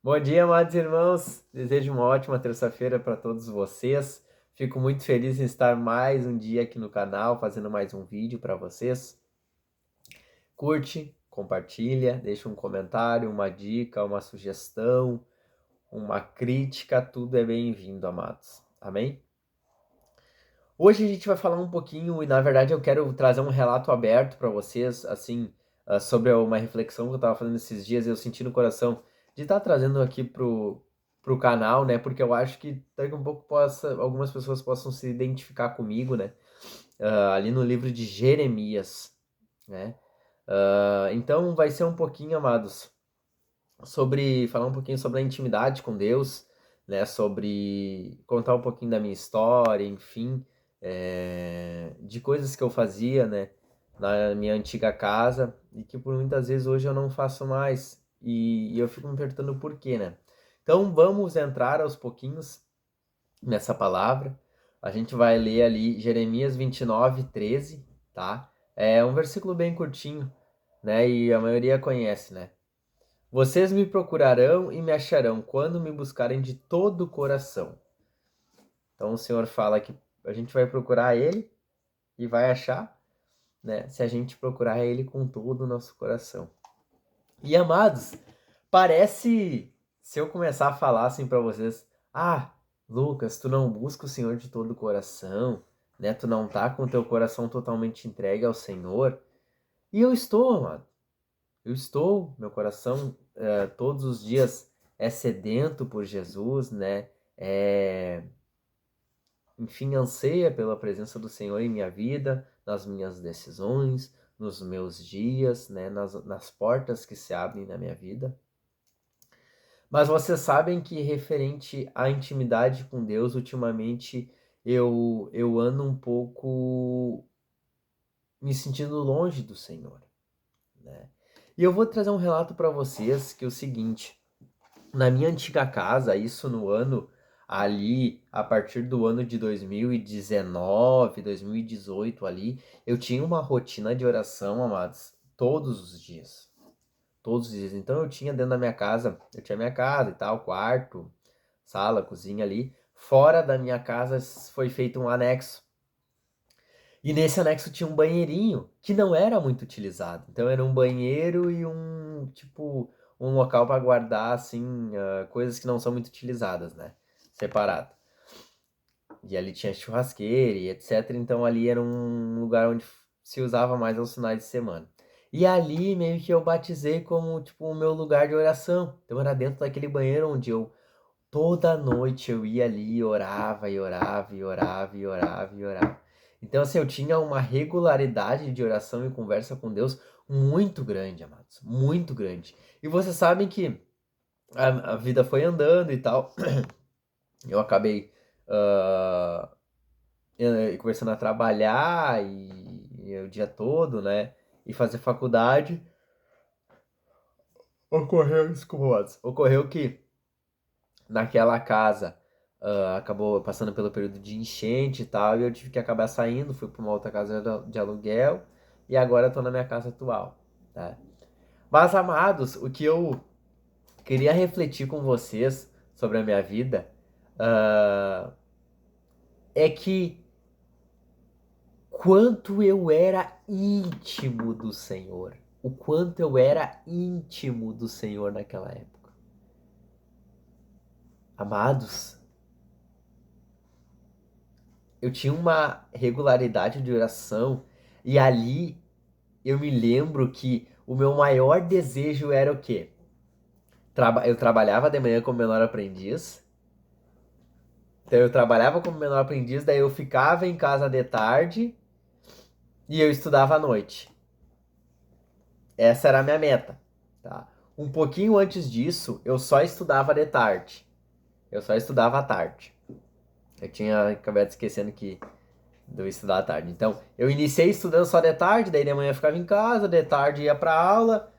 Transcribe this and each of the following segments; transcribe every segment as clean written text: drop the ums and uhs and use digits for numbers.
Bom dia, amados irmãos. Desejo uma ótima terça-feira para todos vocês. Fico muito feliz em estar mais um dia aqui no canal, fazendo mais um vídeo para vocês. Curte, compartilha, deixa um comentário, uma dica, uma sugestão, uma crítica, tudo é bem-vindo, amados. Amém? Hoje a gente vai falar um pouquinho, e na verdade eu quero trazer um relato aberto para vocês, assim, sobre uma reflexão que eu estava fazendo esses dias e eu senti no coração de estar trazendo aqui pro canal, né? Porque eu acho que daqui a um pouco algumas pessoas possam se identificar comigo, né? Ali no livro de Jeremias, né? Então vai ser um pouquinho, amados, falar um pouquinho sobre a intimidade com Deus, né? Sobre contar um pouquinho da minha história, enfim, de coisas que eu fazia, né? Na minha antiga casa e que por muitas vezes hoje eu não faço mais. E eu fico me perguntando por quê, né? Então vamos entrar aos pouquinhos nessa palavra. A gente vai ler ali Jeremias 29:13, tá? É um versículo bem curtinho, né? E a maioria conhece, né? Vocês me procurarão e me acharão quando me buscarem de todo o coração. Então o Senhor fala que a gente vai procurar Ele e vai achar, né? Se a gente procurar Ele com todo o nosso coração. E amados, parece, se eu começar a falar assim para vocês, Lucas, tu não busca o Senhor de todo o coração, né? Tu não tá com o teu coração totalmente entregue ao Senhor. E eu estou, amado. Meu coração todos os dias é sedento por Jesus, né? Enfim, anseia pela presença do Senhor em minha vida, nas minhas decisões, nos meus dias, né? Nas portas que se abrem na minha vida. Mas vocês sabem que referente à intimidade com Deus, ultimamente eu ando um pouco me sentindo longe do Senhor, né? E eu vou trazer um relato para vocês que é o seguinte: na minha antiga casa, isso no ano ali, a partir do ano de 2019, 2018 ali, eu tinha uma rotina de oração, amados, todos os dias. Todos os dias. Então eu tinha dentro da minha casa, eu tinha minha casa e tal, quarto, sala, cozinha ali. Fora da minha casa foi feito um anexo. E nesse anexo tinha um banheirinho que não era muito utilizado. Então era um banheiro e um local para guardar assim, coisas que não são muito utilizadas, né? Separado. E ali tinha churrasqueira e etc. Então ali era um lugar onde se usava mais aos finais de semana. E ali meio que eu batizei como tipo o meu lugar de oração. Então era dentro daquele banheiro onde eu toda noite eu ia ali e orava e orava e orava e orava e orava. Então, assim, eu tinha uma regularidade de oração e conversa com Deus muito grande, amados. Muito grande. E vocês sabem que a vida foi andando e tal. Eu acabei ah, começando a trabalhar e o dia todo, né? E fazer faculdade. Ocorreu que naquela casa acabou passando pelo período de enchente e tal, e eu tive que acabar saindo, fui para uma outra casa de aluguel e agora estou na minha casa atual, tá? Mas, amados, o que eu queria refletir com vocês sobre a minha vida ah, é que quanto eu era íntimo do Senhor, o quanto eu era íntimo do Senhor naquela época. Amados, eu tinha uma regularidade de oração e ali eu me lembro que o meu maior desejo era o quê? Eu trabalhava de manhã como menor aprendiz. Então eu trabalhava como menor aprendiz, daí eu ficava em casa de tarde e eu estudava à noite. Essa era a minha meta, tá? Um pouquinho antes disso, eu só estudava de tarde. Eu só estudava à tarde. Eu tinha acabado esquecendo que de eu estudar à tarde. Então, eu iniciei estudando só de tarde, daí de manhã eu ficava em casa, de tarde ia pra aula.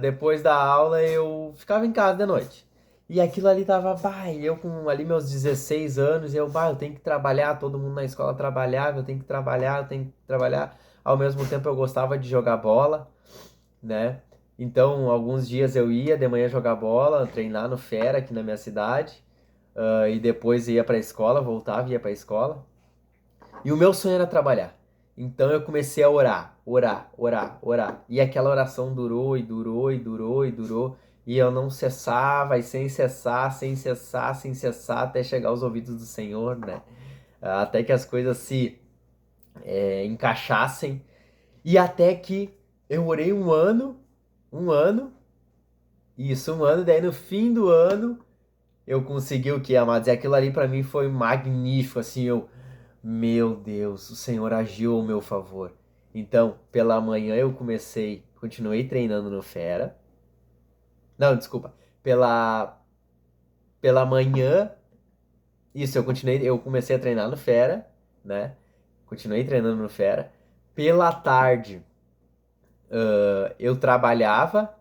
Depois da aula eu ficava em casa de noite. E aquilo ali tava, eu com ali meus 16 anos, eu tenho que trabalhar, todo mundo na escola trabalhava, eu tenho que trabalhar, eu tenho que trabalhar. Ao mesmo tempo eu gostava de jogar bola, né? Então, alguns dias eu ia de manhã jogar bola, treinar no Fera aqui na minha cidade, e depois ia para a escola, voltava e ia para a escola. E o meu sonho era trabalhar. Então eu comecei a orar, orar, orar, orar. E aquela oração durou e durou e durou e durou. E eu não cessava, e sem cessar, sem cessar, sem cessar, até chegar aos ouvidos do Senhor, né? Até que as coisas se encaixassem. E até que eu orei um ano, isso, um ano, daí no fim do ano eu consegui o que, amados? E aquilo ali pra mim foi magnífico, assim, meu Deus, o Senhor agiu ao meu favor. Então, pela manhã eu continuei treinando no Fera. Não, desculpa. Pela manhã, isso, eu comecei a treinar no Fera, né? Continuei treinando no Fera. Pela tarde, eu trabalhava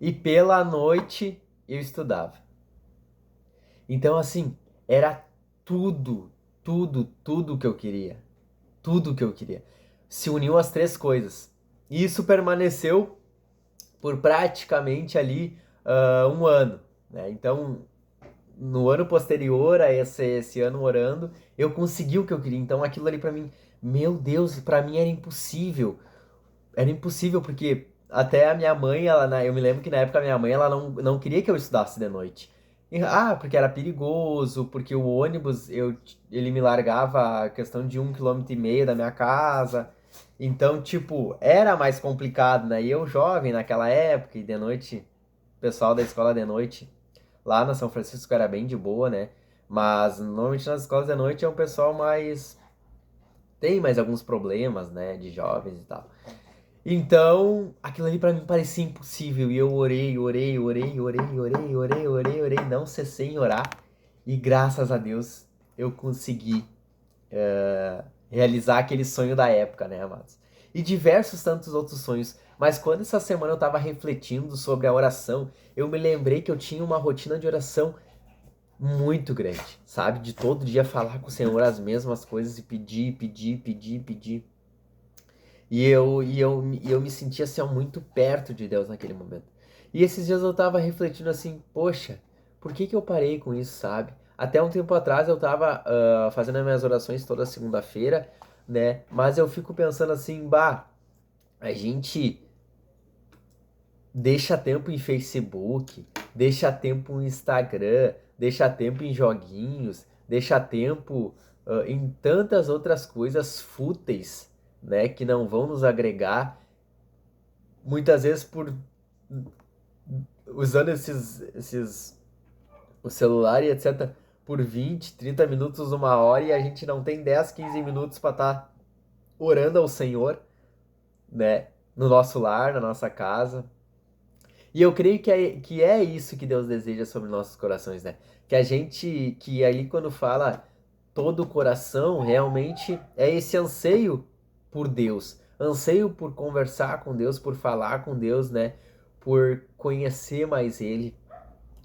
e pela noite eu estudava. Então, assim, era tudo, tudo que eu queria. Tudo que eu queria. Se uniu as três coisas. E isso permaneceu por praticamente ali um ano, né? Então, no ano posterior a esse ano orando, eu consegui o que eu queria. Então, aquilo ali pra mim, meu Deus, pra mim era impossível. Era impossível porque até a minha mãe, eu me lembro que na época a minha mãe, ela não queria que eu estudasse de noite. Porque era perigoso, porque o ônibus, ele me largava a questão de 1,5 km da minha casa. Então, tipo, era mais complicado, né? E eu jovem naquela época, e de noite, o pessoal da escola de noite, lá na São Francisco era bem de boa, né? Mas normalmente nas escolas de noite é um pessoal mais. Tem mais alguns problemas, né? De jovens e tal. Então, aquilo ali pra mim parecia impossível. E eu orei, orei, orei, orei, orei, orei, orei, orei, não cessei em orar. E graças a Deus eu consegui realizar aquele sonho da época, né, amados? E diversos tantos outros sonhos. Mas quando essa semana eu tava refletindo sobre a oração, eu me lembrei que eu tinha uma rotina de oração muito grande, sabe? De todo dia falar com o Senhor as mesmas coisas e pedir, pedir, pedir, pedir. E eu me sentia assim, ó, muito perto de Deus naquele momento. E esses dias eu tava refletindo assim, poxa, por que que eu parei com isso, sabe? Até um tempo atrás eu tava fazendo as minhas orações toda segunda-feira, né? Mas eu fico pensando assim, a gente deixa tempo em Facebook, deixa tempo em Instagram, deixa tempo em joguinhos, deixa tempo em tantas outras coisas fúteis, né, que não vão nos agregar, muitas vezes por usando o celular e etc por 20, 30 minutos, uma hora e a gente não tem 10, 15 minutos para estar orando ao Senhor, né, no nosso lar, na nossa casa. E eu creio que é isso que Deus deseja sobre nossos corações, né? Que a gente, que ali quando fala todo o coração, realmente é esse anseio por Deus, anseio por conversar com Deus, por falar com Deus, né? Por conhecer mais Ele.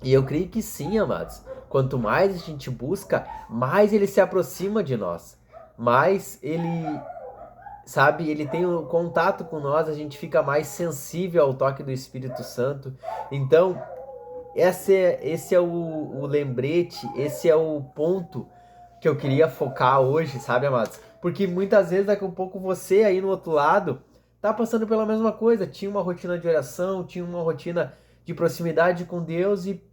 E eu creio que sim, amados. Quanto mais a gente busca, mais Ele se aproxima de nós, mais Ele, sabe, ele tem o contato com nós, a gente fica mais sensível ao toque do Espírito Santo. Então, esse é o lembrete, esse é o ponto que eu queria focar hoje, sabe, amados? Porque muitas vezes, daqui a um pouco, você aí no outro lado tá passando pela mesma coisa. Tinha uma rotina de oração, tinha uma rotina de proximidade com Deus e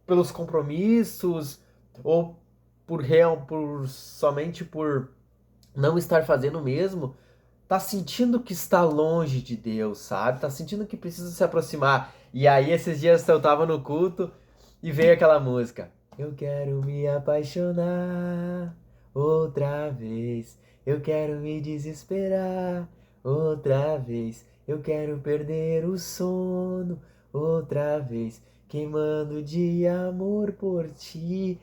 pelos compromissos ou somente por não estar fazendo o mesmo, tá sentindo que está longe de Deus, sabe? Tá sentindo que precisa se aproximar. E aí, esses dias eu tava no culto e veio aquela música. Eu quero me apaixonar outra vez. Eu quero me desesperar outra vez. Eu quero perder o sono outra vez. Queimando de amor por ti.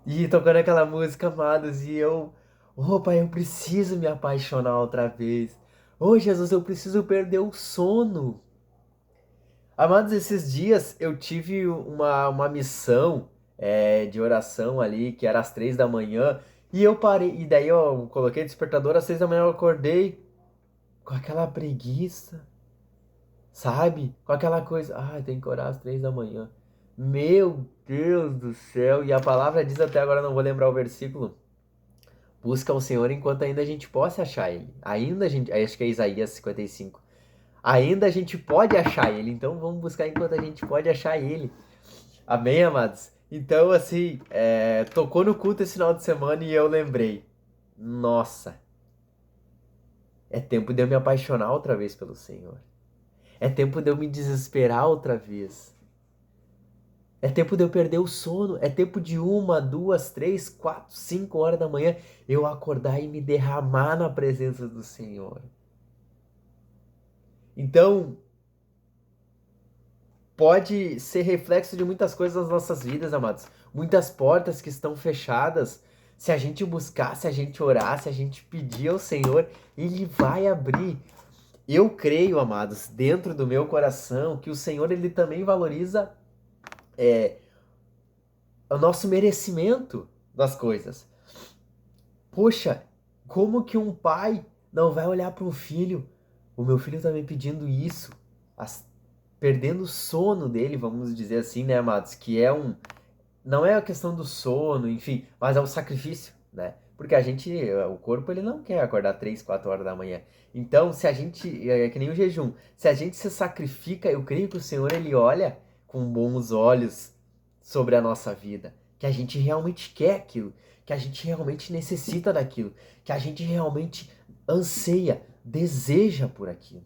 E tocando aquela música, amados, e eu. Ô, pai, eu preciso me apaixonar outra vez. Ô, Jesus, eu preciso perder o sono. Amados, esses dias eu tive uma missão de oração ali, que era às 3 da manhã, e eu parei, e daí eu coloquei despertador às 6 da manhã, eu acordei com aquela preguiça. sabe? Com aquela coisa, tem que orar às 3 da manhã. Meu Deus do céu! E a palavra diz até agora, não vou lembrar o versículo. Busca o Senhor enquanto ainda a gente possa achar Ele. Ainda a gente, acho que é Isaías 55. Ainda a gente pode achar Ele, então vamos buscar enquanto a gente pode achar Ele. Amém, amados? Então, assim, tocou no culto esse final de semana e eu lembrei. Nossa, é tempo de eu me apaixonar outra vez pelo Senhor. É tempo de eu me desesperar outra vez. É tempo de eu perder o sono. É tempo de 1, 2, 3, 4, 5 horas da manhã eu acordar e me derramar na presença do Senhor. Então, pode ser reflexo de muitas coisas nas nossas vidas, amados. Muitas portas que estão fechadas. Se a gente buscar, se a gente orar, se a gente pedir ao Senhor, Ele vai abrir. Eu creio, amados, dentro do meu coração, que o Senhor Ele também valoriza o nosso merecimento das coisas. Poxa, como que um pai não vai olhar para um filho? O meu filho está me pedindo isso, perdendo o sono dele, vamos dizer assim, né, amados? Que é não é a questão do sono, enfim, mas é o sacrifício, né? Porque o corpo ele não quer acordar 3, 4 horas da manhã. Então, se a gente, é que nem o jejum, se a gente se sacrifica, eu creio que o Senhor ele olha com bons olhos sobre a nossa vida, que a gente realmente quer aquilo, que a gente realmente necessita daquilo, que a gente realmente anseia, deseja por aquilo.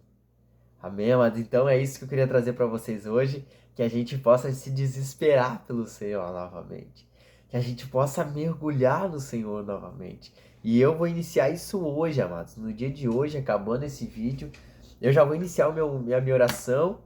Amém, amados? Então é isso que eu queria trazer para vocês hoje, que a gente possa se desesperar pelo Senhor novamente, que a gente possa mergulhar no Senhor novamente. E eu vou iniciar isso hoje, amados. No dia de hoje, acabando esse vídeo, eu já vou iniciar minha oração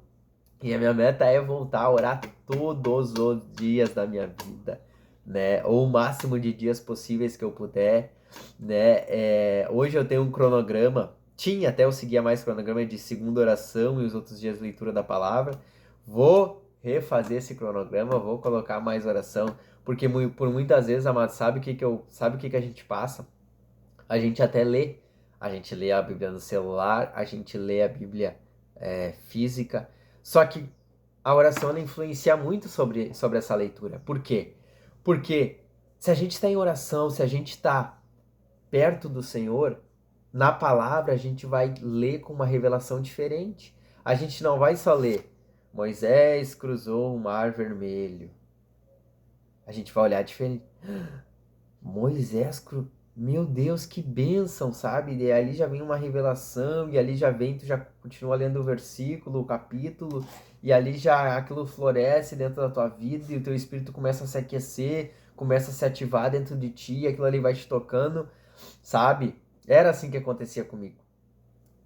e a minha meta é voltar a orar todos os dias da minha vida, né? Ou o máximo de dias possíveis que eu puder, né? Hoje eu tenho um cronograma, tinha até eu seguia mais cronograma de segunda oração e os outros dias leitura da palavra. Vou refazer esse cronograma, vou colocar mais oração, porque por muitas vezes, amado, sabe o que que a gente passa? A gente até lê. A gente lê a Bíblia no celular, a gente lê a Bíblia física. Só que a oração ela influencia muito sobre essa leitura. Por quê? Porque se a gente está em oração, se a gente está perto do Senhor, na palavra a gente vai ler com uma revelação diferente. A gente não vai só ler Moisés cruzou o mar vermelho. A gente vai olhar diferente. Moisés, meu Deus, que bênção, sabe? E ali já vem uma revelação, e ali já vem, tu já continua lendo o versículo, o capítulo, e ali já aquilo floresce dentro da tua vida, e o teu espírito começa a se aquecer, começa a se ativar dentro de ti, e aquilo ali vai te tocando, sabe? Era assim que acontecia comigo.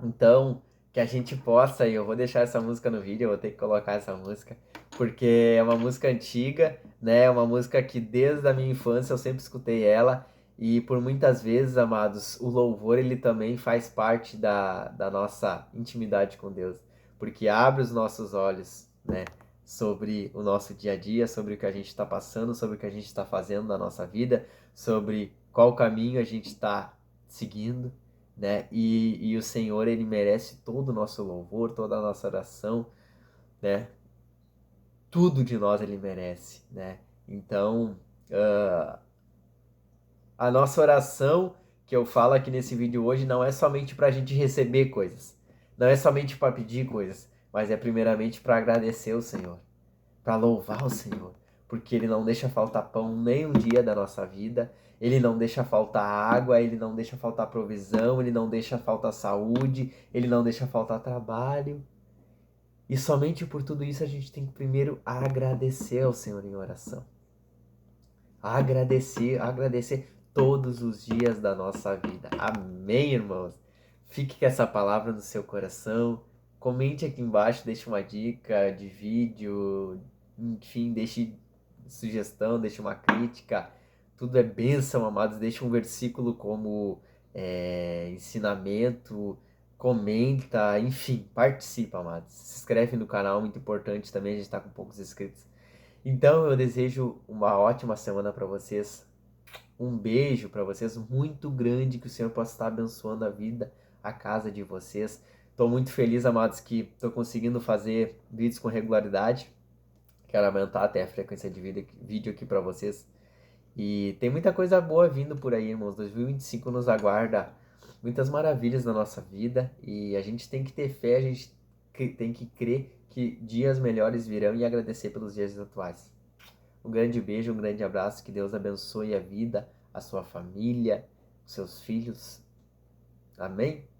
Então, que a gente possa, e eu vou deixar essa música no vídeo, eu vou ter que colocar essa música, porque é uma música antiga, né? É uma música que desde a minha infância eu sempre escutei ela, e por muitas vezes, amados, o louvor ele também faz parte da nossa intimidade com Deus, porque abre os nossos olhos, né? Sobre o nosso dia a dia, sobre o que a gente está passando, sobre o que a gente está fazendo na nossa vida, sobre qual caminho a gente está seguindo, né? E o Senhor, ele merece todo o nosso louvor, toda a nossa oração, né? Tudo de nós ele merece, né? Então, a nossa oração que eu falo aqui nesse vídeo hoje não é somente para a gente receber coisas, não é somente para pedir coisas, mas é primeiramente para agradecer o Senhor, para louvar o Senhor, porque Ele não deixa faltar pão nem um dia da nossa vida, Ele não deixa faltar água, Ele não deixa faltar provisão, Ele não deixa faltar saúde, Ele não deixa faltar trabalho. E somente por tudo isso a gente tem que primeiro agradecer ao Senhor em oração. Agradecer todos os dias da nossa vida. Amém, irmãos? Fique com essa palavra no seu coração. Comente aqui embaixo, deixe uma dica de vídeo, enfim, deixe sugestão, deixe uma crítica. Tudo é bênção, amados. Deixe um versículo como ensinamento, comenta, enfim, participa, amados. Se inscreve no canal, muito importante também, a gente está com poucos inscritos. Então eu desejo uma ótima semana para vocês. Um beijo para vocês muito grande, que o Senhor possa estar abençoando a vida, a casa de vocês. Tô muito feliz, amados, que tô conseguindo fazer vídeos com regularidade. Quero aumentar até a frequência de vídeo aqui para vocês. E tem muita coisa boa vindo por aí, irmãos. 2025 nos aguarda muitas maravilhas na nossa vida e a gente tem que ter fé, a gente tem que crer que dias melhores virão e agradecer pelos dias atuais. Um grande beijo, um grande abraço, que Deus abençoe a vida, a sua família, os seus filhos. Amém?